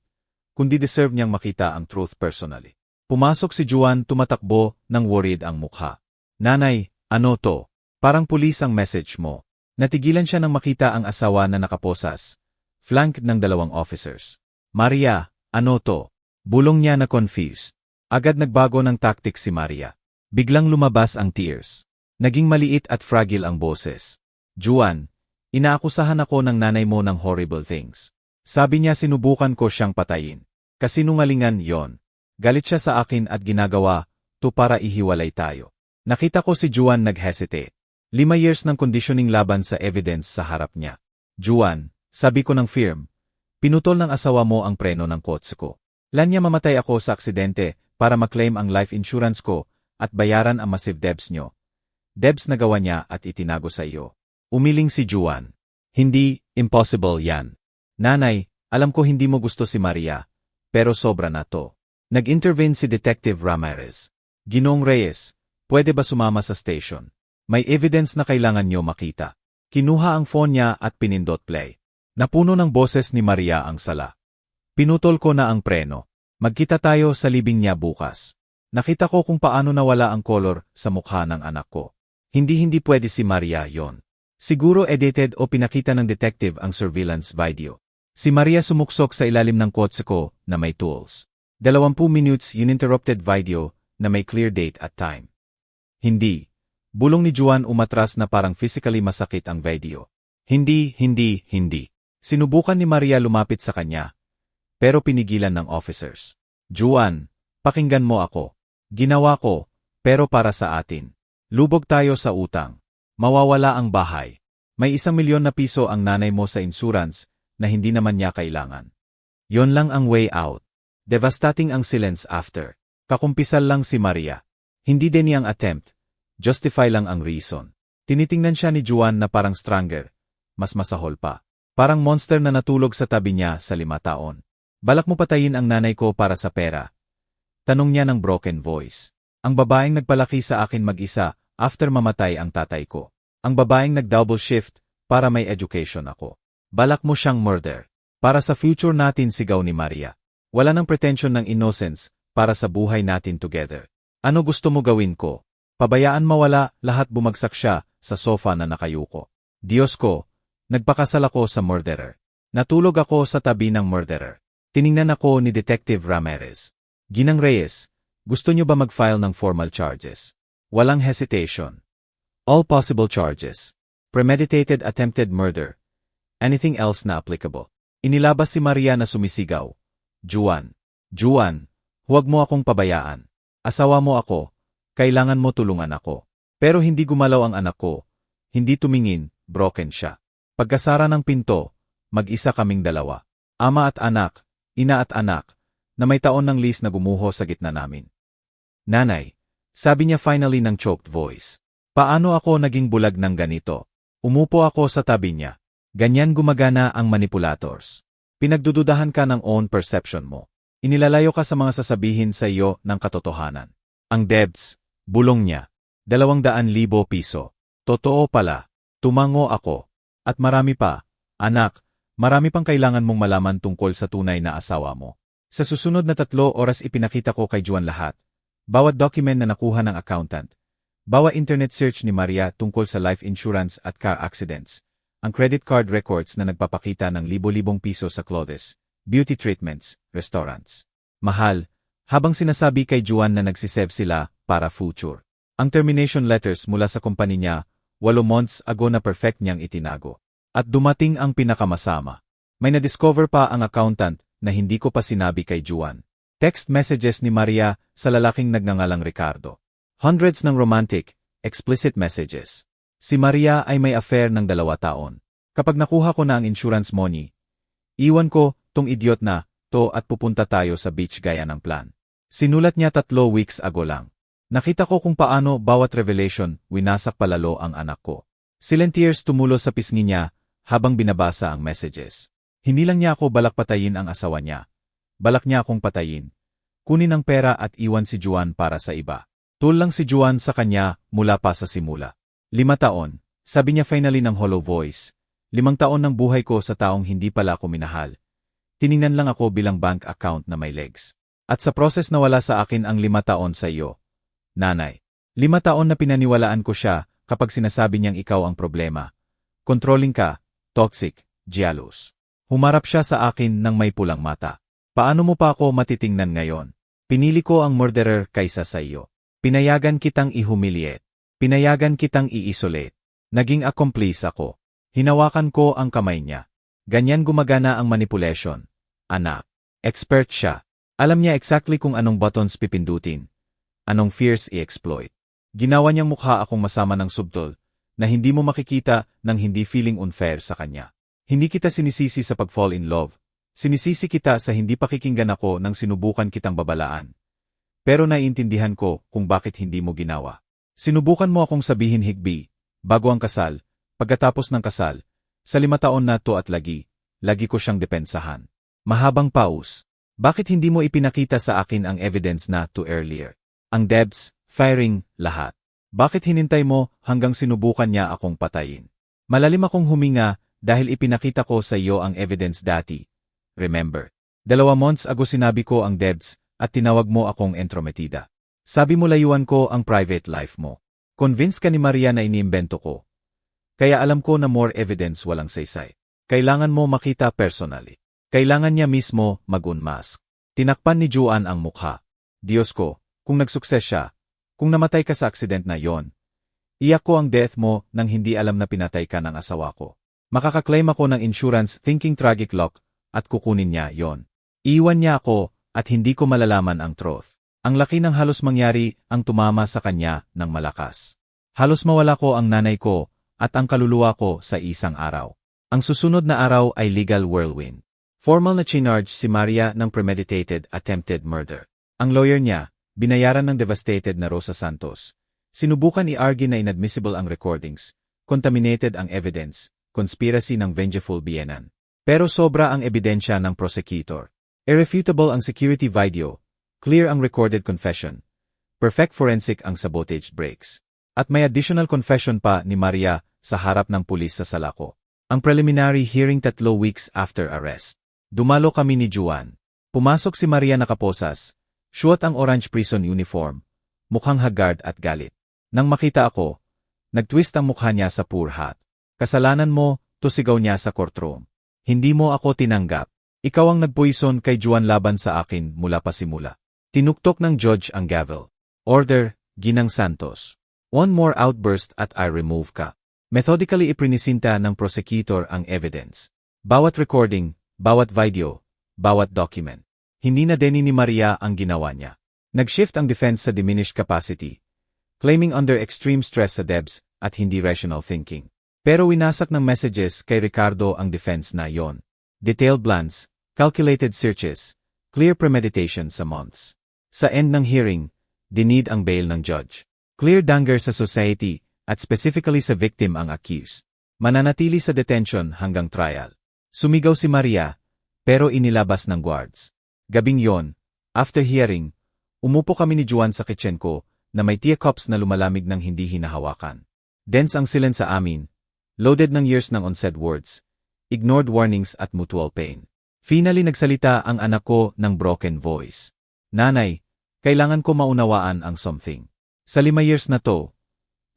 S1: kundi deserve niyang makita ang truth personally. Pumasok si Juan tumatakbo nang worried ang mukha. Nanay, ano to? Parang pulis ang message mo. Natigilan siya nang makita ang asawa na nakaposas, flanked ng 2 officers. Maria, ano to? Bulong niya na confused. Agad nagbago ng tactic si Maria. Biglang lumabas ang tears. Naging maliit at fragile ang boses. Juan, inaakusahan ako ng nanay mo ng horrible things. Sabi niya sinubukan ko siyang patayin. Kasinungalingan yon. Galit siya sa akin at ginagawa to para ihiwalay tayo. Nakita ko si Juan nag-hesitate. 5 years ng conditioning laban sa evidence sa harap niya. Juan, sabi ko ng firm, pinutol ng asawa mo ang preno ng kotse ko. Lanya mamatay ako sa aksidente para maklaim ang life insurance ko at bayaran ang massive debts nyo. Debs na gawa niya at itinago sa iyo. Umiling si Juan. Hindi, impossible yan. Nanay, alam ko hindi mo gusto si Maria, pero sobra na to. Nag-intervene si Detective Ramirez. Ginoong Reyes, pwede ba sumama sa station? May evidence na kailangan niyo makita. Kinuha ang phone niya at pinindot play. Napuno ng boses ni Maria ang sala. Pinutol ko na ang preno. Magkita tayo sa libing niya bukas. Nakita ko kung paano nawala ang kolor sa mukha ng anak ko. Hindi pwede si Maria yon. Siguro edited o pinakita ng detective ang surveillance video. Si Maria sumuksok sa ilalim ng kotse ko na may tools. 20 minutes uninterrupted video na may clear date at time. Hindi. Bulong ni Juan umatras na parang physically masakit ang video. Hindi. Sinubukan ni Maria lumapit sa kanya. Pero pinigilan ng officers. Juan, pakinggan mo ako. Ginawa ko, pero para sa atin. Lubog tayo sa utang. Mawawala ang bahay. May 1 milyon na piso ang nanay mo sa insurance na hindi naman niya kailangan. Yon lang ang way out. Devastating ang silence after. Kakumpisal lang si Maria. Hindi din niyang attempt. Justify lang ang reason. Tinitingnan siya ni Juan na parang stranger. Mas masahol pa. Parang monster na natulog sa tabi niya sa 5 taon. Balak mo patayin ang nanay ko para sa pera. Tanong niya ng broken voice. Ang babaeng nagpalaki sa akin mag-isa after mamatay ang tatay ko. Ang babaeng nag-double shift para may education ako. Balak mo siyang murder. Para sa future natin, sigaw ni Maria. Wala nang pretension ng innocence para sa buhay natin together. Ano gusto mo gawin ko? Pabayaan mawala, lahat bumagsak siya sa sofa na nakayuko. Diyos ko, nagpakasal ako sa murderer. Natulog ako sa tabi ng murderer. Tiningnan ako ni Detective Ramirez. Ginang Reyes, gusto niyo ba mag-file ng formal charges? Walang hesitation. All possible charges. Premeditated attempted murder. Anything else na applicable. Inilabas si Maria na sumisigaw. Juan, huwag mo akong pabayaan. Asawa mo ako. Kailangan mo tulungan ako. Pero hindi gumalaw ang anak ko. Hindi tumingin, broken siya. Pagkasara ng pinto, mag-isa kaming dalawa. Ama at anak, ina at anak, na may taon ng lease na gumuho sa gitna namin. Nanay, sabi niya finally ng choked voice. Paano ako naging bulag ng ganito? Umupo ako sa tabi niya. Ganyan gumagana ang manipulators. Pinagdududahan ka ng own perception mo. Inilalayo ka sa mga sasabihin sa iyo ng katotohanan. Ang debts, bulong niya. 200,000 piso. Totoo pala. Tumango ako. At marami pa. Anak, marami pang kailangan mong malaman tungkol sa tunay na asawa mo. Sa susunod na 3 oras ipinakita ko kay Juan lahat. Bawat document na nakuha ng accountant. Bawat internet search ni Maria tungkol sa life insurance at car accidents. Ang credit card records na nagpapakita ng libo-libong piso sa clothes, beauty treatments, restaurants. Mahal, habang sinasabi kay Juan na nagsisave sila para future. Ang termination letters mula sa kumpanya niya, 8 months ago na perfect niyang itinago. At dumating ang pinakamasama. May na-discover pa ang accountant na hindi ko pa sinabi kay Juan. Text messages ni Maria sa lalaking nagngangalang Ricardo. Hundreds ng romantic, explicit messages. Si Maria ay may affair ng 2 taon. Kapag nakuha ko na ang insurance money, iwan ko tong idiot na to at pupunta tayo sa beach gaya ng plan. Sinulat niya 3 weeks ago lang. Nakita ko kung paano bawat revelation winasak palalo ang anak ko. Silent tears tumulo sa pisngi niya habang binabasa ang messages. Hindi lang niya ako balak patayin ang asawa niya. Balak niya akong patayin. Kunin ang pera at iwan si Juan para sa iba. Tool lang si Juan sa kanya mula pa sa simula. 5 taon, sabi niya finally ng hollow voice. 5 taon ng buhay ko sa taong hindi pala ako minahal. Tiningnan lang ako bilang bank account na may legs. At sa process nawala sa akin ang 5 taon sa iyo. Nanay, 5 taon na pinaniwalaan ko siya kapag sinasabi niyang ikaw ang problema. Controlling ka, toxic, jealous. Humarap siya sa akin ng may pulang mata. Paano mo pa ako matitingnan ngayon? Pinili ko ang murderer kaysa sa iyo. Pinayagan kitang i-humiliate. Pinayagan kitang i-isolate. Naging accomplice ako. Hinawakan ko ang kamay niya. Ganyan gumagana ang manipulation. Anak. Expert siya. Alam niya exactly kung anong buttons pipindutin. Anong fears i-exploit. Ginawa niyang mukha akong masama ng subtol na hindi mo makikita nang hindi feeling unfair sa kanya. Hindi kita sinisisi sa pag-fall in love. Sinisisi kita sa hindi pakikinggan ako nang sinubukan kitang babalaan. Pero naiintindihan ko kung bakit hindi mo ginawa. Sinubukan mo akong sabihin higbi, bago ang kasal, pagkatapos ng kasal, sa 5 taon na to at lagi ko siyang depensahan. Mahabang pause. Bakit hindi mo ipinakita sa akin ang evidence na to earlier? Ang debts, firing, lahat. Bakit hinintay mo hanggang sinubukan niya akong patayin? Malalim akong huminga dahil ipinakita ko sa iyo ang evidence dati. Remember, 2 months ago sinabi ko ang debts at tinawag mo akong entrometida. Sabi mo layuan ko ang private life mo. Convince ka ni Maria na iniimbento ko. Kaya alam ko na more evidence walang saysay. Kailangan mo makita personally. Kailangan niya mismo mag-unmask. Tinakpan ni Juan ang mukha. Diyos ko, kung nagsukses siya, kung namatay ka sa aksident na yon, iyak ko ang death mo nang hindi alam na pinatay ka ng asawa ko. Makakaklaim ako ng insurance thinking tragic lock at kukunin niya yon. Iwan niya ako at hindi ko malalaman ang truth. Ang laki ng halos mangyari ang tumama sa kanya ng malakas. Halos mawala ko ang nanay ko at ang kaluluwa ko sa isang araw. Ang susunod na araw ay legal whirlwind. Formal na charge si Maria ng premeditated attempted murder. Ang lawyer niya, binayaran ng devastated na Rosa Santos. Sinubukan i-argue na inadmissible ang recordings, contaminated ang evidence, conspiracy ng vengeful Bienan. Pero sobra ang ebidensya ng prosecutor. Irrefutable ang security video, clear ang recorded confession, perfect forensic ang sabotaged breaks. At may additional confession pa ni Maria sa harap ng pulis sa Salako. Ang preliminary hearing 3 weeks after arrest. Dumalo kami ni Juan. Pumasok si Maria nakaposas, suot ang orange prison uniform, mukhang haggard at galit. Nang makita ako, nagtwist ang mukha niya sa poor hat. Kasalanan mo, to sigaw niya sa courtroom. Hindi mo ako tinanggap. Ikaw ang nagpoison kay Juan laban sa akin mula pa simula. Tinuktok ng judge ang gavel. Order, Ginang Santos. One more outburst at I remove ka. Methodically iprinisinta ng prosecutor ang evidence. Bawat recording, bawat video, bawat document. Hindi na din ni Maria ang ginawa niya. Nag-shift ang defense sa diminished capacity, claiming under extreme stress sa debs at hindi rational thinking. Pero winasak ng messages kay Ricardo ang defense na yon. Detailed plans, calculated searches, clear premeditation sa months. Sa end ng hearing, dinid ang bail ng judge. Clear danger sa society at specifically sa victim ang accused. Mananatili sa detention hanggang trial. Sumigaw si Maria, pero inilabas ng guards. Gabing yon, after hearing, umupo kami ni Juan sa kitchen ko na may teacups na lumalamig ng hindi hinahawakan. Dense ang silence sa amin, loaded ng years ng unsaid words, ignored warnings at mutual pain. Finally nagsalita ang anak ko ng broken voice. Nanay, kailangan ko maunawaan ang something. Sa 5 years na to,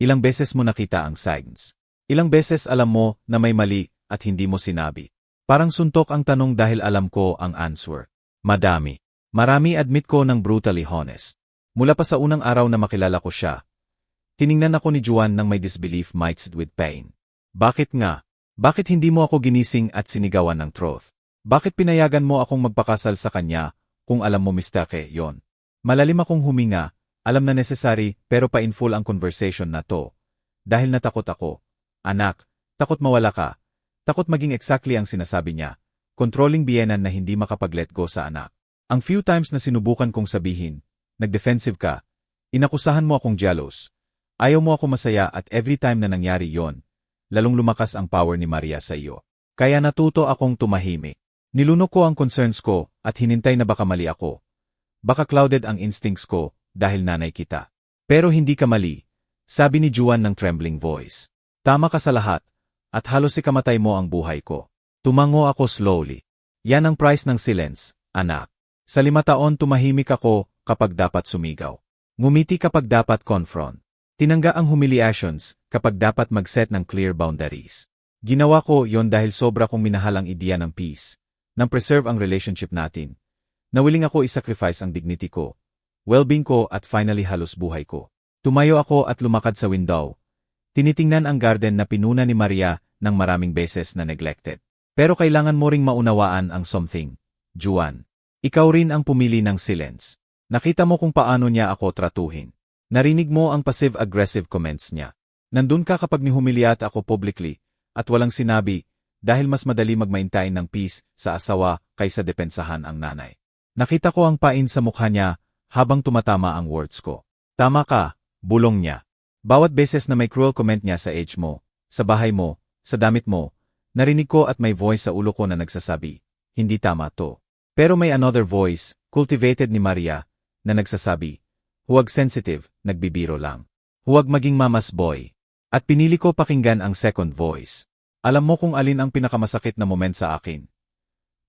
S1: ilang beses mo nakita ang signs. Ilang beses alam mo na may mali at hindi mo sinabi. Parang suntok ang tanong dahil alam ko ang answer. Madami. Marami admit ko ng brutally honest. Mula pa sa unang araw na makilala ko siya, tiningnan ako ni Juan ng may disbelief mixed with pain. Bakit nga? Bakit hindi mo ako ginising at sinigawan ng truth? Bakit pinayagan mo akong magpakasal sa kanya kung alam mo mistake yon? Malalim akong huminga, alam na necessary pero painful ang conversation na to. Dahil natakot ako. Anak, takot mawala ka. Takot maging exactly ang sinasabi niya. Controlling Bienan na hindi makapag-let go sa anak. Ang few times na sinubukan kong sabihin, nag-defensive ka, inakusahan mo akong jealous. Ayaw mo ako masaya at every time na nangyari yon, lalong lumakas ang power ni Maria sa iyo. Kaya natuto akong tumahimik. Nilunok ko ang concerns ko at hinintay na baka mali ako. Baka clouded ang instincts ko dahil nanay kita. Pero hindi ka mali, sabi ni Juan ng trembling voice. Tama ka sa lahat, at halos ikamatay mo ang buhay ko. Tumango ako slowly. Yan ang price ng silence, anak. Sa 5 taon tumahimik ako kapag dapat sumigaw. Ngumiti kapag dapat confront. Tinangga ang humiliations kapag dapat mag-set ng clear boundaries. Ginawa ko yon dahil sobra kong minahal ang ideya ng peace, nang preserve ang relationship natin. Nawiling ako isacrifice ang dignity ko, well-being ko at finally halos buhay ko. Tumayo ako at lumakad sa window. Tinitingnan ang garden na pinuna ni Maria ng maraming beses na neglected. Pero kailangan mo ring maunawaan ang something, Juan. Ikaw rin ang pumili ng silence. Nakita mo kung paano niya ako tratuhin. Narinig mo ang passive-aggressive comments niya. Nandun ka kapag nihumiliat ako publicly, at walang sinabi, dahil mas madali magmaintain ng peace sa asawa kaysa depensahan ang nanay. Nakita ko ang pain sa mukha niya habang tumatama ang words ko. Tama ka, bulong niya. Bawat beses na may cruel comment niya sa age mo, sa bahay mo, sa damit mo, narinig ko at may voice sa ulo ko na nagsasabi, hindi tama to. Pero may another voice, cultivated ni Maria, na nagsasabi, huwag sensitive, nagbibiro lang. Huwag maging mama's boy. At pinili ko pakinggan ang second voice. Alam mo kung alin ang pinakamasakit na moment sa akin?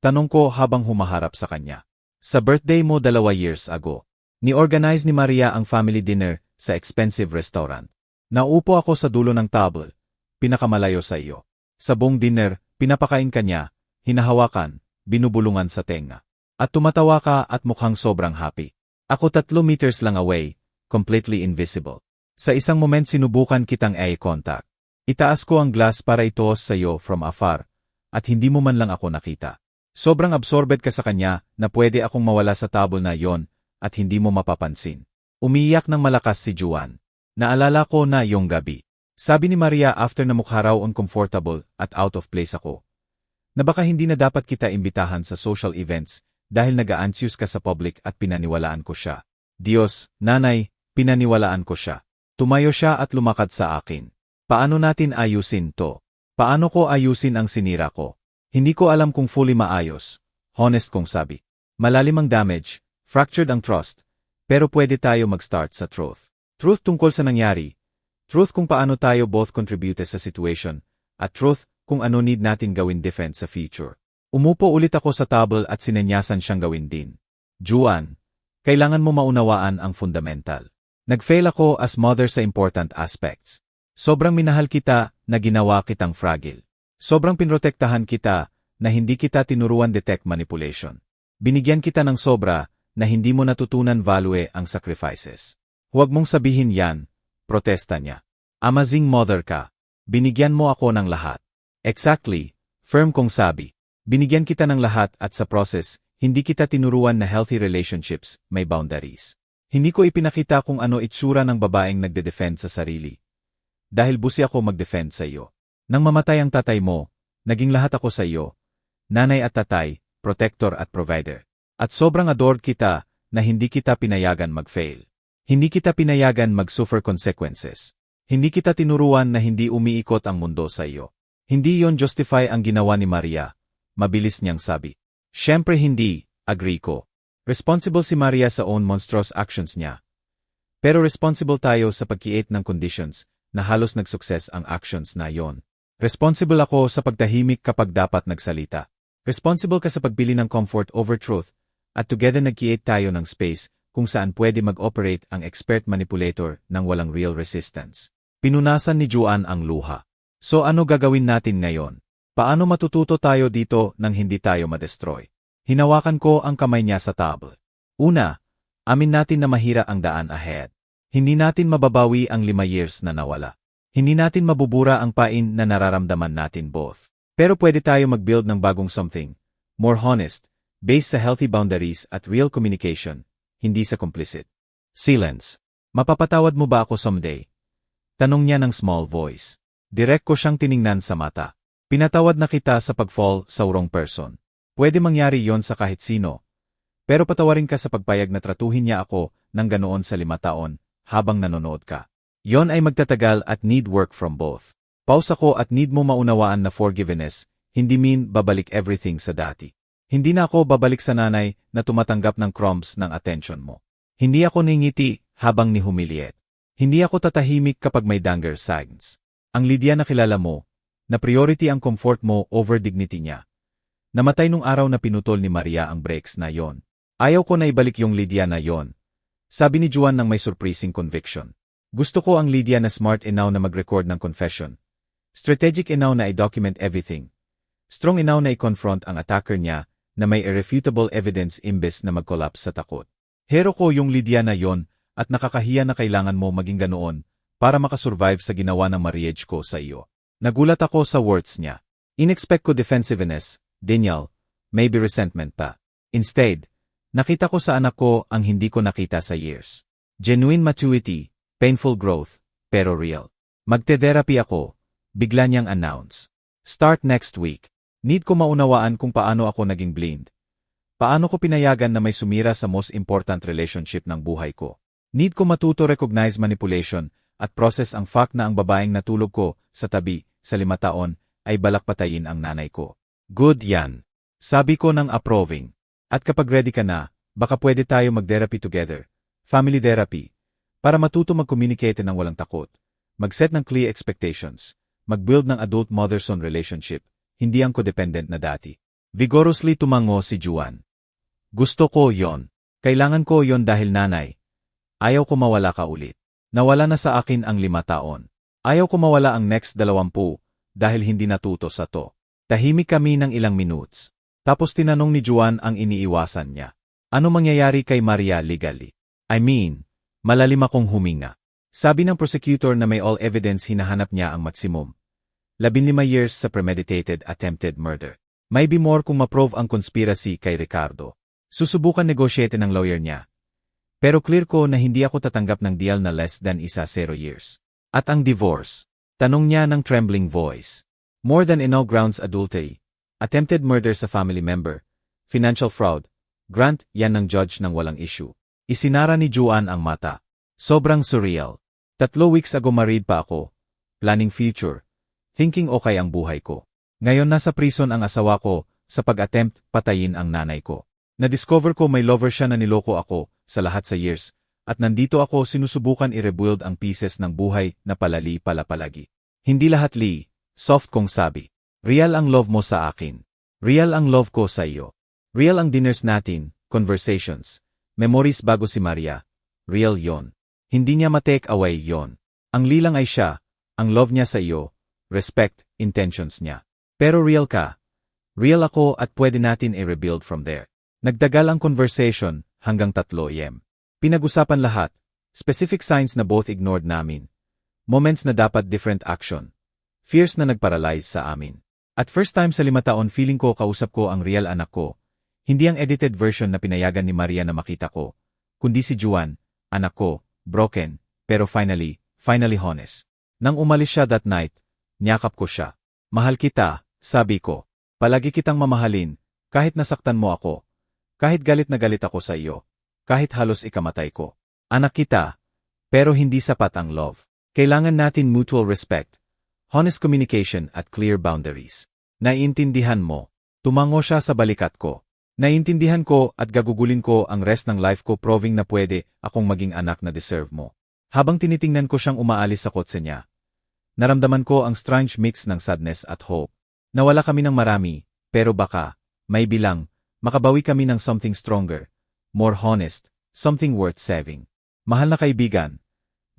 S1: Tanong ko habang humaharap sa kanya. Sa birthday mo 2 years ago, ni-organize ni Maria ang family dinner sa expensive restaurant. Naupo ako sa dulo ng table, pinakamalayo sa iyo. Sa buong dinner, pinapakain ka niya, hinahawakan, binubulungan sa tenga. At tumatawa ka at mukhang sobrang happy. Ako 3 meters lang away, completely invisible. Sa isang moment sinubukan kitang eye contact. Itaas ko ang glass para itoos sa iyo from afar, at hindi mo man lang ako nakita. Sobrang absorbed ka sa kanya na pwede akong mawala sa table na yon at hindi mo mapapansin. Umiiyak ng malakas si Juan. Naalala ko na yung gabi. Sabi ni Maria after na mukha raw uncomfortable at out of place ako. Na baka hindi na dapat kita imbitahan sa social events dahil nag-a-anxious ka sa public at pinaniwalaan ko siya. Diyos, nanay, pinaniwalaan ko siya. Tumayo siya at lumakad sa akin. Paano natin ayusin to? Paano ko ayusin ang sinira ko? Hindi ko alam kung fully maayos. Honest kong sabi. Malalim ang damage, fractured ang trust, pero pwede tayo mag-start sa truth. Truth tungkol sa nangyari. Truth kung paano tayo both contributed sa situation, at truth kung ano need natin gawin different sa future. Umupo ulit ako sa table at sinenyasan siyang gawin din. Juan, kailangan mo maunawaan ang fundamental. Nag-fail ako as mother sa important aspects. Sobrang minahal kita na ginawa kitang fragile. Sobrang pinrotektahan kita na hindi kita tinuruan detect manipulation. Binigyan kita ng sobra na hindi mo natutunan value ang sacrifices. Huwag mong sabihin yan, protesta niya. Amazing mother ka. Binigyan mo ako ng lahat. Exactly, firm kong sabi. Binigyan kita ng lahat at sa process, hindi kita tinuruan na healthy relationships may boundaries. Hindi ko ipinakita kung ano itsura ng babaeng nagde-defend sa sarili. Dahil busi ako mag-defend sa iyo. Nang mamatay ang tatay mo, naging lahat ako sa iyo. Nanay at tatay, protector at provider. At sobrang adored kita na hindi kita pinayagan mag-fail. Hindi kita pinayagan mag-suffer consequences. Hindi kita tinuruan na hindi umiikot ang mundo sa iyo. Hindi yon justify ang ginawa ni Maria. Mabilis niyang sabi. Siyempre hindi, agree ko. Responsible si Maria sa own monstrous actions niya. Pero responsible tayo sa pag-create ng conditions na halos nag-success ang actions na yon. Responsible ako sa pagtahimik kapag dapat nagsalita. Responsible ka sa pagbili ng comfort over truth, at together nag-create tayo ng space kung saan pwede mag-operate ang expert manipulator ng walang real resistance. Pinunasan ni Juan ang luha. So ano gagawin natin ngayon? Paano matututo tayo dito nang hindi tayo ma-destroy? Hinawakan ko ang kamay niya sa table. Una, amin natin na mahira ang daan ahead. Hindi natin mababawi ang 5 years na nawala. Hindi natin mabubura ang pain na nararamdaman natin both. Pero pwede tayo mag-build ng bagong something, more honest, based sa healthy boundaries at real communication, hindi sa complicit. Silence. Mapapatawad mo ba ako someday? Tanong niya ng small voice. Direct ko siyang tiningnan sa mata. Pinatawad na kita sa pag-fall sa wrong person. Pwede mangyari yon sa kahit sino. Pero patawarin ka sa pagpayag na tratuhin niya ako ng ganoon sa 5 taon habang nanonood ka. Yon ay magtatagal at need work from both. Pause ako at need mo maunawaan na forgiveness, hindi mean babalik everything sa dati. Hindi na ako babalik sa nanay na tumatanggap ng crumbs ng attention mo. Hindi ako ningiti habang nihumiliate. Hindi ako tatahimik kapag may danger signs. Ang Lydia na kilala mo, na priority ang comfort mo over dignity niya. Namatay nung araw na pinutol ni Maria ang brakes na yon. Ayaw ko na ibalik yung Lydia na yon. Sabi ni Juan nang may surprising conviction. Gusto ko ang Lydia na smart enough na mag-record ng confession. Strategic enough na i-document everything. Strong enough na i-confront ang attacker niya na may irrefutable evidence imbes na mag-collapse sa takot. Hero ko yung Lydia na yon at nakakahiya na kailangan mo maging ganoon para makasurvive sa ginawa ng marriage ko sa iyo. Nagulat ako sa words niya. Inexpect ko defensiveness, denial, maybe resentment pa. Instead, nakita ko sa anak ko ang hindi ko nakita sa years. Genuine maturity, painful growth, pero real. Magte-therapy ako, bigla niyang announce. Start next week. Need ko maunawaan kung paano ako naging blind. Paano ko pinayagan na may sumira sa most important relationship ng buhay ko. Need ko matuto recognize manipulation at process ang fact na ang babaeng natulog ko sa tabi sa 5 taon ay balak patayin ang nanay ko. Good yan. Sabi ko ng approving. At kapag ready ka na, baka pwede tayo mag-therapy together. Family therapy. Para matuto mag-communicate ng walang takot. mag-set ng clear expectations, mag-build ng adult mother-son relationship, hindi ang codependent na dati. Vigorously tumango si Juan. Gusto ko yon. Kailangan ko yon dahil nanay. Ayaw ko mawala ka ulit. Nawala na sa akin ang 5 taon. Ayaw ko mawala ang next 20 dahil hindi natuto sa to. Tahimik kami ng ilang minutes. Tapos tinanong ni Juan ang iniiwasan niya. Ano mangyayari kay Maria legally? I mean, malalim akong huminga. Sabi ng prosecutor na may all evidence hinahanap niya ang maximum. 15 years sa premeditated attempted murder. Maybe more kung ma-prove ang conspiracy kay Ricardo. Susubukan negosyete ng lawyer niya. Pero clear ko na hindi ako tatanggap ng deal na less than 0 years. At ang divorce? Tanong niya ng trembling voice. More than enough grounds adultery, attempted murder sa family member, financial fraud, grant yan ng judge ng walang issue. Isinara ni Juan ang mata. Sobrang surreal. 3 weeks ago married pa ako. Planning future. Thinking okay ang buhay ko. Ngayon nasa prison ang asawa ko sa pag-attempt patayin ang nanay ko. Na-discover ko may lover siya na niloko ako sa lahat sa years, at nandito ako sinusubukan i-rebuild ang pieces ng buhay na palagi. Hindi lahat soft kong sabi. Real ang love mo sa akin. Real ang love ko sa iyo. Real ang dinners natin, conversations, memories bago si Maria. Real yon. Hindi niya ma-take away yon. Ang lilang ay siya, ang love niya sa iyo, respect, intentions niya. Pero real ka. Real ako at pwede natin i-rebuild from there. Nagtagal ang conversation hanggang 3 AM. Pinag-usapan lahat, specific signs na both ignored namin. Moments na dapat different action. Fears na nagparalyze sa amin. At first time sa 5 taon feeling ko kausap ko ang real anak ko. Hindi ang edited version na pinayagan ni Maria na makita ko. Kundi si Juan, anak ko, broken, pero finally honest. Nang umalis siya that night, niyakap ko siya. Mahal kita, sabi ko. Palagi kitang mamahalin, kahit nasaktan mo ako. Kahit galit na galit ako sa iyo. Kahit halos ikamatay ko. Anak kita. Pero hindi sapat ang love. Kailangan natin mutual respect, honest communication at clear boundaries. Naiintindihan mo. Tumango siya sa balikat ko. Naiintindihan ko at gagugulin ko ang rest ng life ko proving na pwede akong maging anak na deserve mo. Habang tinitingnan ko siyang umaalis sa kotse niya, naramdaman ko ang strange mix ng sadness at hope. Nawala kami ng marami, pero baka, may bilang, makabawi kami ng something stronger, more honest, something worth saving. Mahal na kaibigan,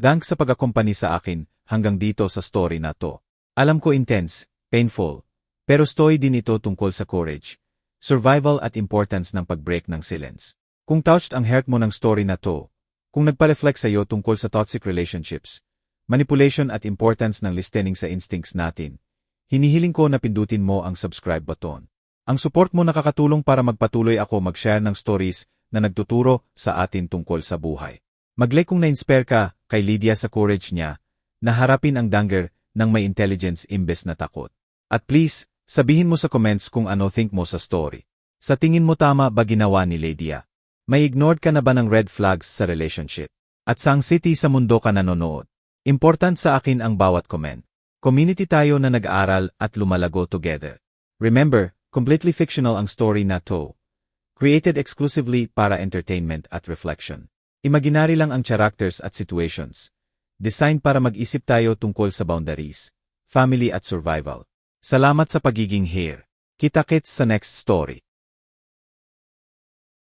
S1: thanks sa pag-akompani sa akin hanggang dito sa story na to. Alam ko intense, painful, pero story din ito tungkol sa courage, survival at importance ng pag-break ng silence. Kung touched ang heart mo ng story na to, kung nagpa-reflect sa iyo tungkol sa toxic relationships, manipulation at importance ng listening sa instincts natin, hinihiling ko na pindutin mo ang subscribe button. Ang support mo nakakatulong para magpatuloy ako mag-share ng stories na nagtuturo sa atin tungkol sa buhay. Mag-like kung na-inspire ka kay Lydia sa courage niya na harapin ang danger ng may intelligence imbes na takot. At please, sabihin mo sa comments kung ano think mo sa story. Sa tingin mo tama ba ginawa ni Lydia? May ignored ka na ba ng red flags sa relationship? At saang city sa mundo ka nanonood? Important sa akin ang bawat comment. Community tayo na nag-aaral at lumalago together. Remember, completely fictional ang story na to. Created exclusively para entertainment at reflection. Imaginary lang ang characters at situations. Designed para mag-isip tayo tungkol sa boundaries, family at survival. Salamat sa pagiging here. Kita-kits sa next story.